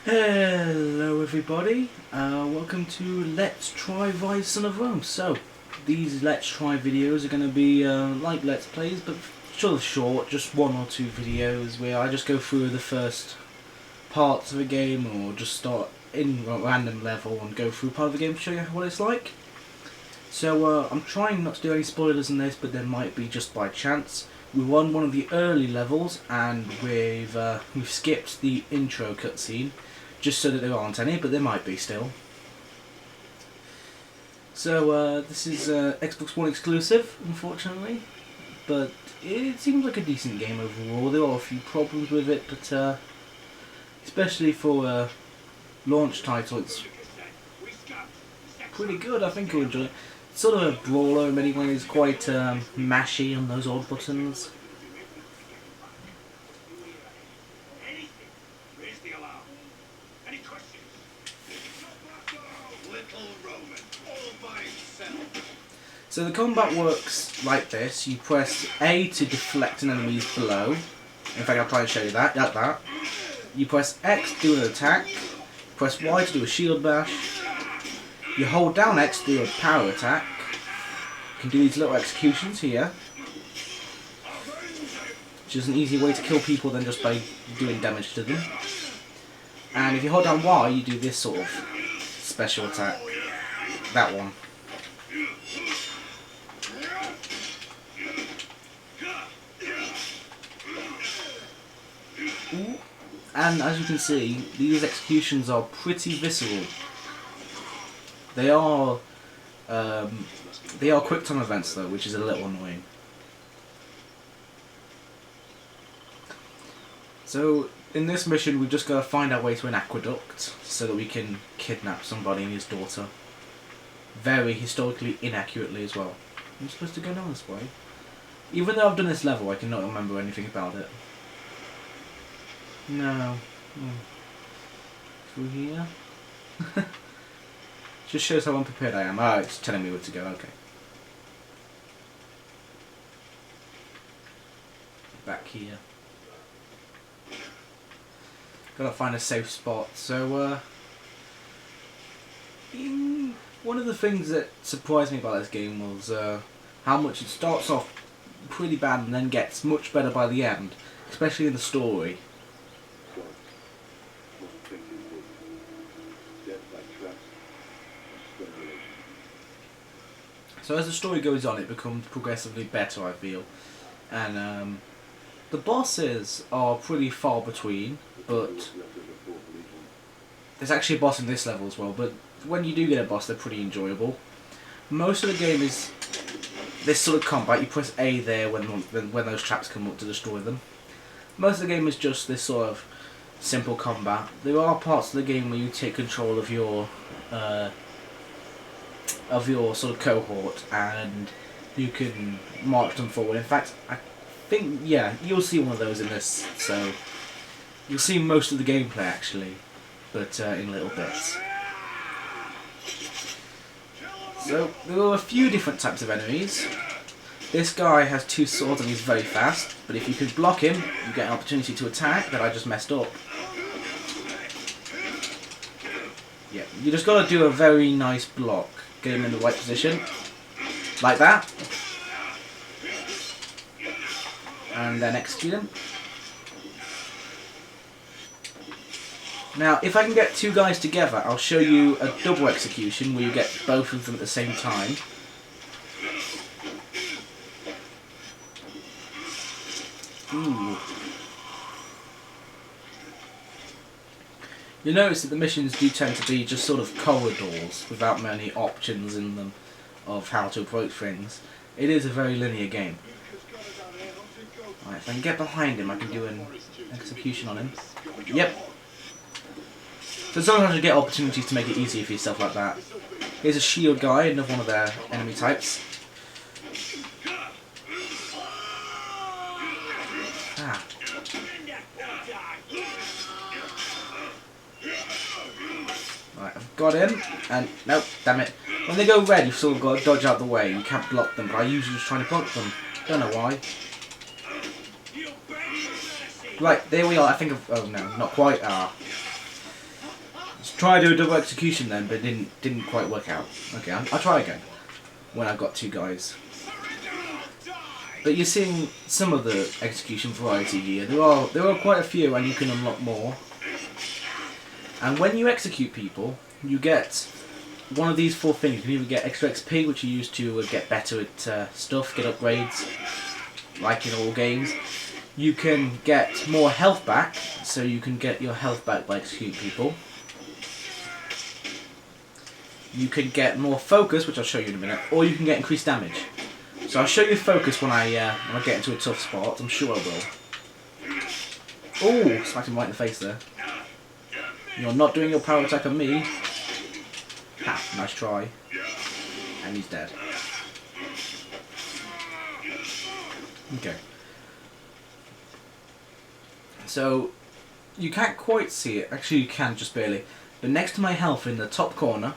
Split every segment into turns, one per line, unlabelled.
Hello everybody, welcome to Let's Try Ryse Son of Rome. So, these Let's Try videos are going to be like Let's Plays, but sort of short, just one or two videos where I just go through the first parts of a game or just start in a random level and go through part of the game to show you what it's like. So I'm trying not to do any spoilers in this, but there might be just by chance. We won one of the early levels and we've skipped the intro cutscene. Just so that there aren't any, but there might be still. So this is Xbox One exclusive, unfortunately, but it seems like a decent game overall. There are a few problems with it, but especially for a launch title, it's pretty good. I think you'll enjoy it. It's sort of a brawler in many ways, quite mashy on those old buttons. So the combat works like this. You press A to deflect an enemy's blow. In fact, I'll try and show you that. Like that. You press X to do an attack. Press Y to do a shield bash. You hold down X to do a power attack. You can do these little executions here, which is an easy way to kill people than just by doing damage to them. And if you hold down Y, you do this sort of special attack. That one. And as you can see, these executions are pretty visceral. They are quick time events though, which is a little annoying. So in this mission, we've just got to find our way to an aqueduct so that we can kidnap somebody and his daughter. Very historically inaccurately as well. I'm supposed to go down this way. Even though I've done this level, I cannot remember anything about it. No. Through here? Just shows how unprepared I am. Ah, it's telling me where to go, okay. Back here. Gotta find a safe spot. So, one of the things that surprised me about this game was how much it starts off pretty bad and then gets much better by the end, especially in the story. So as the story goes on, it becomes progressively better, I feel. And the bosses are pretty far between, but there's actually a boss in this level as well, but when you do get a boss, they're pretty enjoyable. Most of the game is this sort of combat. You press A there when those traps come up to destroy them. Most of the game is just this sort of simple combat. There are parts of the game where you take control of your sort of cohort and you can march them forward. In fact, I think, yeah, you'll see one of those in this, so you'll see most of the gameplay actually, but in little bits. So there are a few different types of enemies. This guy has two swords and he's very fast, but if you could block him, you get an opportunity to attack that I just messed up. Yeah, you just gotta do a very nice block. Get him in the right position, like that, and then execute him. Now, if I can get two guys together, I'll show you a double execution where you get both of them at the same time. Ooh. You'll notice that the missions do tend to be just sort of corridors without many options in them of how to approach things. It is a very linear game. Right, if I can get behind him, I can do an execution on him. Yep. So sometimes you get opportunities to make it easier for yourself like that. Here's a shield guy, another one of their enemy types. Ah. Right, I've got him, and nope, damn it. When they go red, you've sort of got to dodge out the way. You can't block them, but I usually just try to block them. Don't know why. Right, there we are. I think of... Oh no, not quite. Ah. Let's try to do a double execution then, but it didn't quite work out. Okay, I'll try again when I've got two guys. But you're seeing some of the execution variety here. There are quite a few, and you can unlock more. And when you execute people, you get one of these four things. You can either get extra XP, which you use to get better at stuff, get upgrades, like in all games. You can get more health back, so you can get your health back by executing people. You can get more focus, which I'll show you in a minute, or you can get increased damage. So I'll show you focus when I get into a tough spot. I'm sure I will. Oh, smacked him right in the face there. You're not doing your power attack on me. Ha, nice try. And he's dead. Okay. So, you can't quite see it. Actually, you can just barely. But next to my health in the top corner,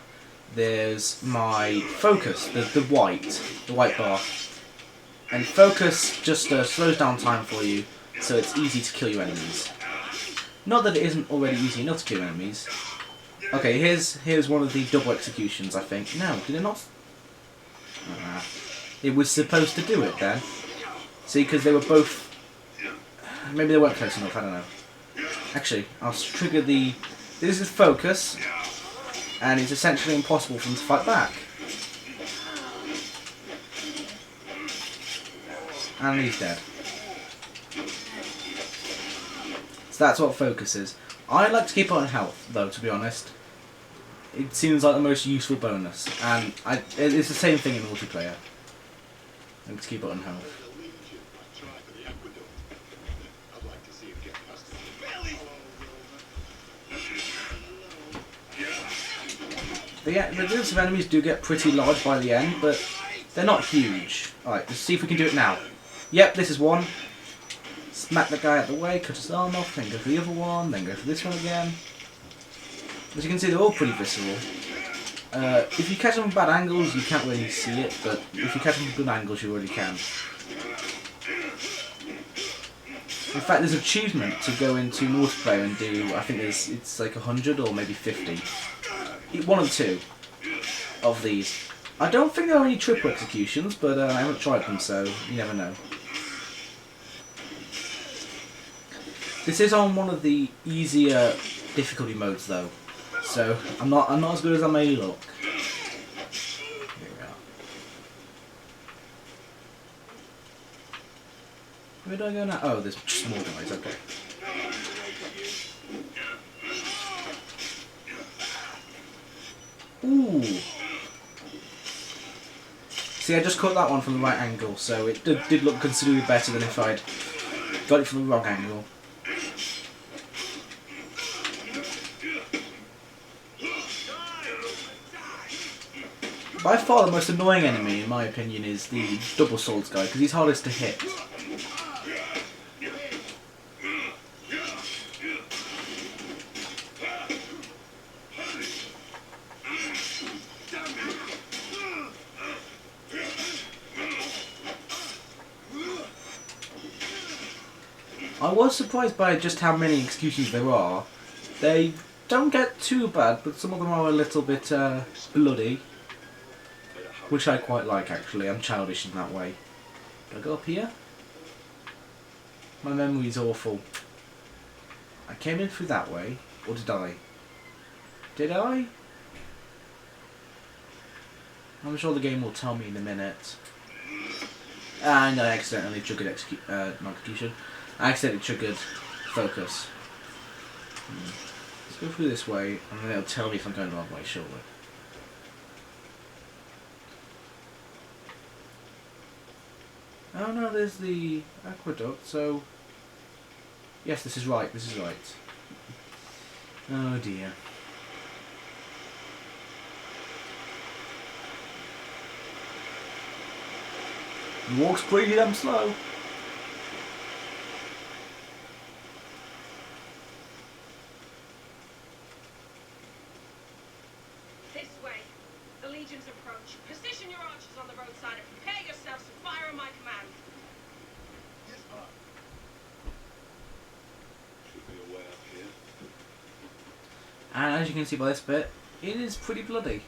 there's my focus, the white bar. And focus just slows down time for you, so it's easy to kill your enemies. Not that it isn't already easy enough to kill enemies. Okay, here's one of the double executions, I think. No, did it not? It was supposed to do it then. See, because they were both... Maybe they weren't close enough, I don't know. Actually, I'll trigger the... This is focus, and it's essentially impossible for them to fight back. And he's dead. So that's what focus is. I like to keep it on health, though, to be honest. It seems like the most useful bonus, and it's the same thing in multiplayer. I like to keep it on health. The groups of enemies do get pretty large by the end, but they're not huge. Alright, let's see if we can do it now. Yep, this is one. Smack the guy out the way, cut his arm off, then go for the other one, then go for this one again. As you can see, they're all pretty visceral. If you catch them from bad angles, you can't really see it, but if you catch them from good angles, you already can. In fact, there's an achievement to go into multiplayer and do, I think it's like 100 or maybe 50. One of the two of these. I don't think there are any triple executions, but I haven't tried them, so you never know. This is on one of the easier difficulty modes, though, so I'm not as good as I may look. Here we are. Where do I go now? Oh, there's small guys. Okay. Ooh. See, I just cut that one from the right angle, so it did look considerably better than if I'd got it from the wrong angle. By far the most annoying enemy, in my opinion, is the double swords guy, because he's hardest to hit. I was surprised by just how many executions there are. They don't get too bad, but some of them are a little bit bloody. Which I quite like, actually. I'm childish in that way. Do I go up here? My memory's awful. I came in through that way, or did I? Did I? I'm sure the game will tell me in a minute. And I accidentally triggered not execution. I accidentally triggered focus. Let's go through this way, and then it'll tell me if I'm going the wrong way, surely. Oh no, there's the aqueduct, so... Yes, this is right, this is right. Oh dear. He walks pretty damn slow.
This way. The Legion's approach. Position your archers on the roadside and prepare yourselves to fire on my command.
Yes, sir. Should be a way up here.
And as you can see by this bit, it is pretty bloody.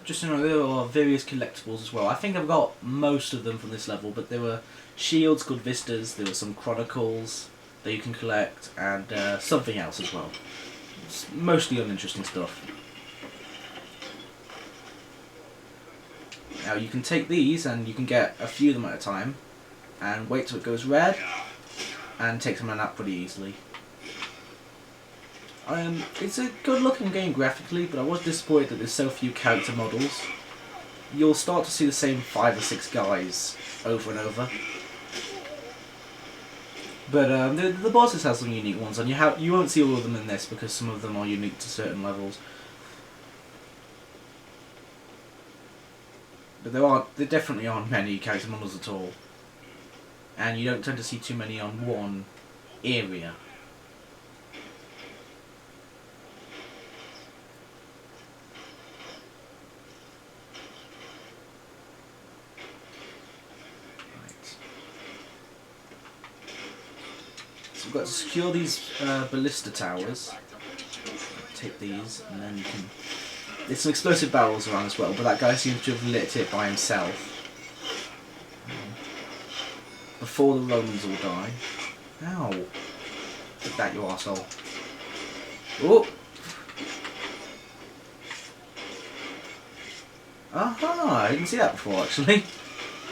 Just so you know, there are various collectibles as well. I think I've got most of them from this level, but there were shields called Vistas, there were some chronicles that you can collect, and something else as well. It's mostly uninteresting stuff. Now you can take these and you can get a few of them at a time, and wait till it goes red, and take them out pretty easily. It's a good looking game graphically, but I was disappointed that there's so few character models. You'll start to see the same 5 or 6 guys over and over. But the bosses have some unique ones, and you won't see all of them in this because some of them are unique to certain levels. But there definitely aren't many character models at all, and you don't tend to see too many on one area. So we've got to secure these ballista towers. Take these, and then you can. There's some explosive barrels around as well, but that guy seems to have lit it by himself. Before the Romans all die. Ow! Take that, you arsehole. Oh! Aha! I didn't see that before, actually.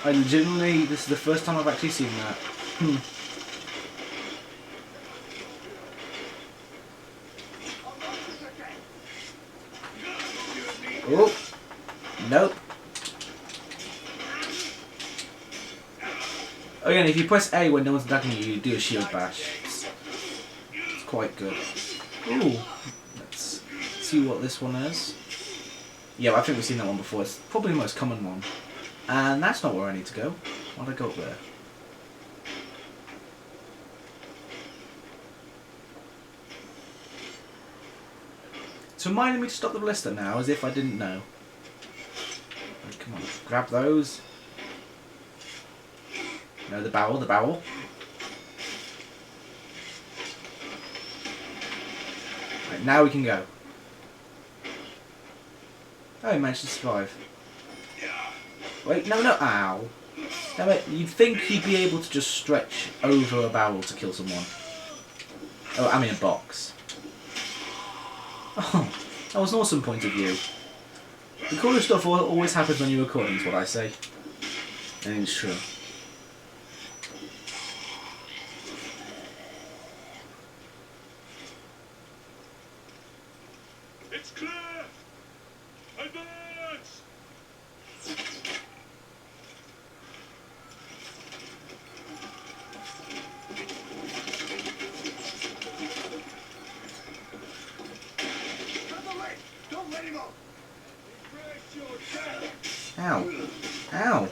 This is the first time I've actually seen that. Oh! Nope. Again, if you press A when no one's attacking you, you do a shield bash. It's quite good. Ooh! Let's see what this one is. Yeah, I think we've seen that one before. It's probably the most common one. And that's not where I need to go. Why'd I go up there? It's reminding me to stop the ballista now, as if I didn't know. Right, come on, grab those. No, the barrel, the barrel. Right, now we can go. Oh, he managed to survive. Wait, no, no, ow. Damn it, you'd think he'd be able to just stretch over a barrel to kill someone. Oh, I mean a box. Oh, that was an awesome point of view. The coolest stuff always happens when you're recording, is what I say. And it's true.
It's clear! Advance! Don't let him up!
Ow. Ow.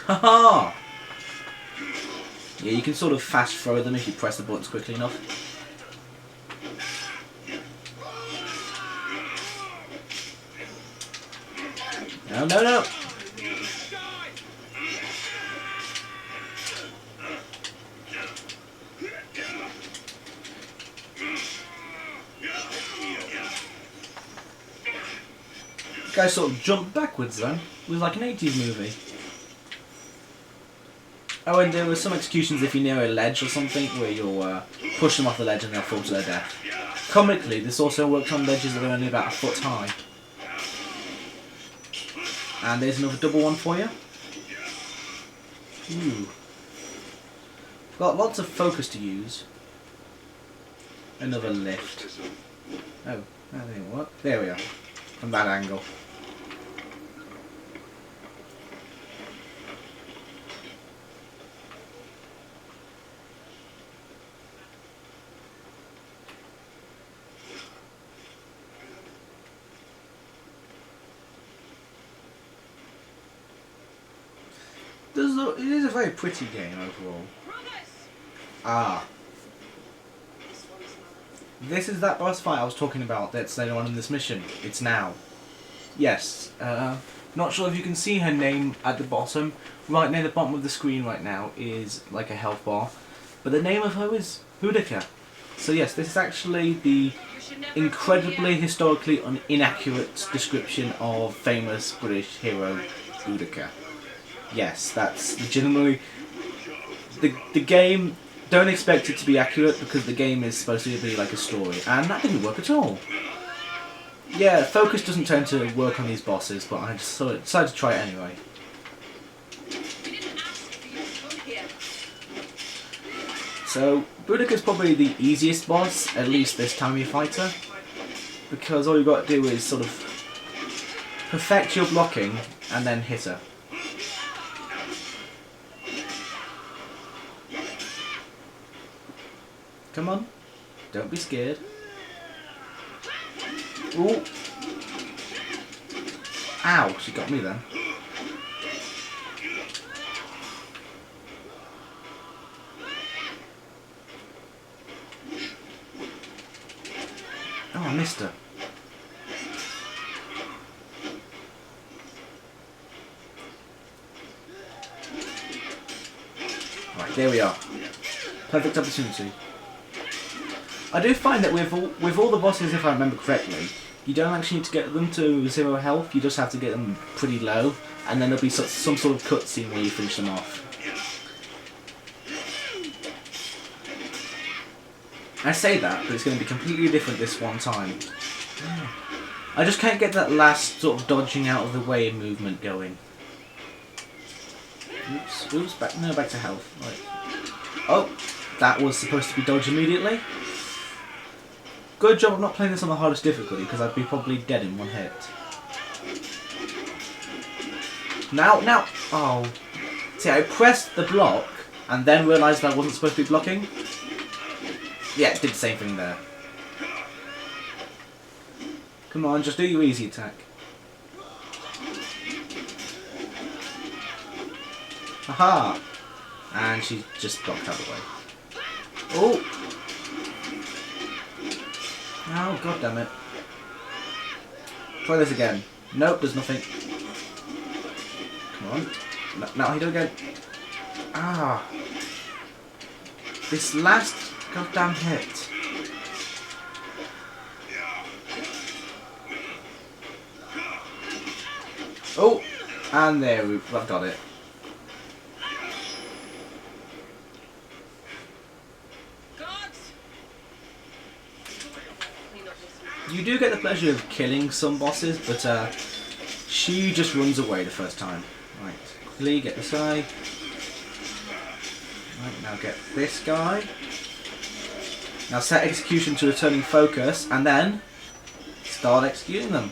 Haha! Yeah, you can sort of fast throw them if you press the buttons quickly enough. No, no, no! The guy sort of jumped backwards then. It was like an 80s movie. Oh, and there were some executions if you're near a ledge or something, where you'll push them off the ledge and they'll fall to their death. Comically, this also works on ledges that are only about a foot high. And there's another double one for you. Ooh. I've got lots of focus to use. Another lift. Oh, that didn't work. There we are. From that angle. It is a very pretty game overall. Ah. This is that boss fight I was talking about that's later on in this mission. It's now. Yes. Not sure if you can see her name at the bottom. Right near the bottom of the screen right now is like a health bar. But the name of her is Boudica. So yes, this is actually the
You should never
incredibly historically inaccurate description of famous British hero Boudica. Yes, that's legitimately... The game, don't expect it to be accurate because the game is supposed to be like a story, and that didn't work at all. Yeah, focus doesn't tend to work on these bosses, but I just decided to try it anyway.
We didn't ask for you to come here.
So, Boudica's probably the easiest boss, at least this time you fight her, because all you've got to do is sort of perfect your blocking and then hit her. Come on, don't be scared. Ooh. Ow, she got me then. Oh, I missed her. Right, there we are. Perfect opportunity. I do find that with all the bosses, if I remember correctly, you don't actually need to get them to 0 health, you just have to get them pretty low, and then there'll be some sort of cutscene where you finish them off. I say that, but it's going to be completely different this one time. I just can't get that last sort of dodging out of the way movement going. Oops, back to health. Right. Oh, that was supposed to be dodge immediately. Good job of not playing this on the hardest difficulty, because I'd be probably dead in one hit. Now! Oh. See, I pressed the block, and then realised that I wasn't supposed to be blocking. Yeah, it did the same thing there. Come on, just do your easy attack. Aha! And she just blocked out of the way. Oh! Oh, god damn it. Try this again. Nope, there's nothing. Come on. Now hit it again. Ah. This last goddamn hit. Oh! And there, I've got it. You do get the pleasure of killing some bosses, but she just runs away the first time. Right, quickly get this guy. Right, now get this guy. Now set execution to returning focus, and then start executing them.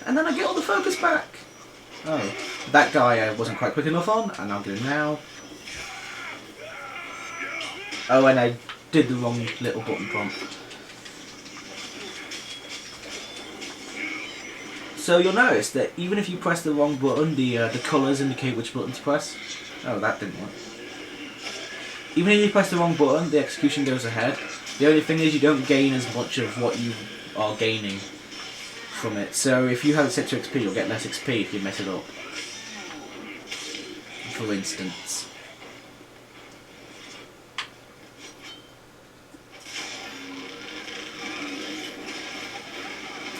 And then I get all the focus back. Oh, that guy I wasn't quite quick enough on, and I'll get him now. Oh, and I did the wrong little button prompt. So you'll notice that even if you press the wrong button, the colours indicate which button to press. Oh, that didn't work. Even if you press the wrong button, the execution goes ahead. The only thing is you don't gain as much of what you are gaining from it. So if you have it set to XP, you'll get less XP if you mess it up. For instance.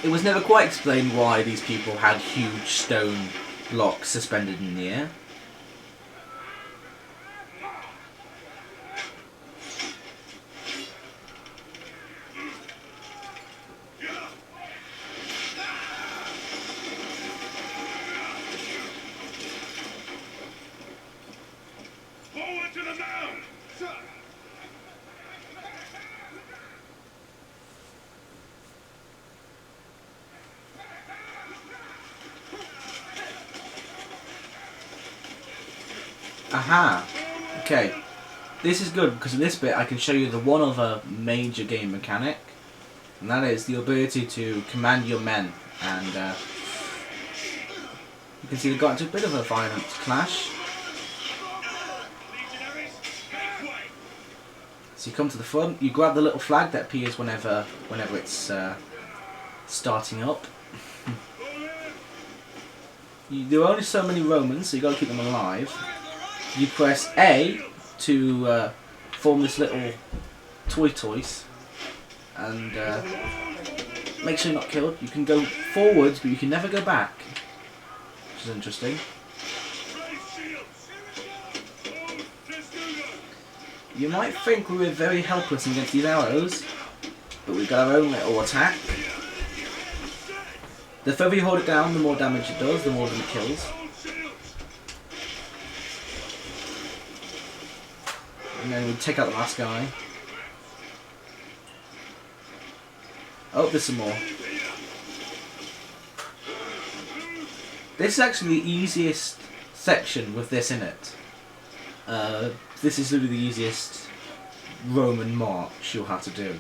It was never quite explained why these people had huge stone blocks suspended in the air.
Forward to the mound! Sir!
Aha! Okay. This is good because in this bit I can show you the one other major game mechanic, and that is the ability to command your men. And you can see they've got into a bit of a violent clash.
Legionaries, make way!
So you come to the front, you grab the little flag that appears whenever it's starting up. There are only so many Romans, so you got to keep them alive. You press A to form this little toys, and make sure you're not killed. You can go forwards, but you can never go back, which is interesting. You might think we were very helpless against these arrows, but we've got our own little attack. The further you hold it down, the more damage it does, the more than it kills. And then we take out the last guy. Oh, there's some more. This is actually the easiest section with this in it. This is literally the easiest Roman march you'll have to do.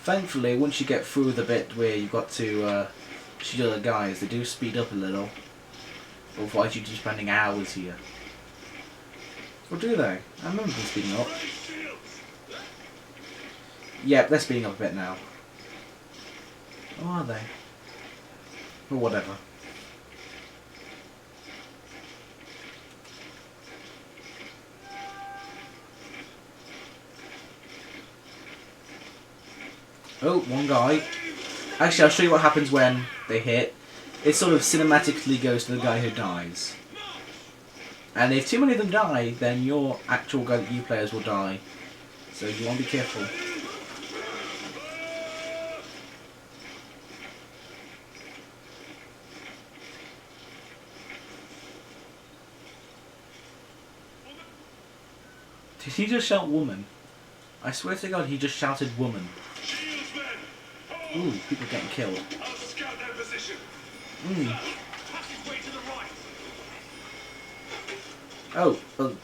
Thankfully, once you get through the bit where you've got to shoot other guys, they do speed up a little. Otherwise you'd be spending hours here. Or do they? I remember them speeding up. Yep, they're speeding up a bit now. Or are they? Or whatever. Oh, one guy. Actually, I'll show you what happens when they hit. It sort of cinematically goes to the guy who dies. And if too many of them die, then your actual guy that you play as will die. So you want to be careful. Did he just shout woman? I swear to God, he just shouted woman. Ooh, people getting killed.
I'll scout their position.
Passageway to the right.
Oh, well,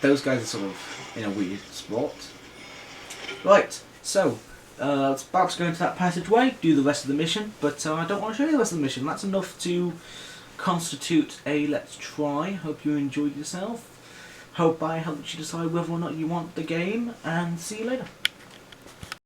those guys are sort of in a weird spot. Right, so, it's about to go into that passageway, do the rest of the mission, but I don't want to show you the rest of the mission. That's enough to constitute a let's try. Hope you enjoyed yourself. Hope I helped you decide whether or not you want the game, and see you later.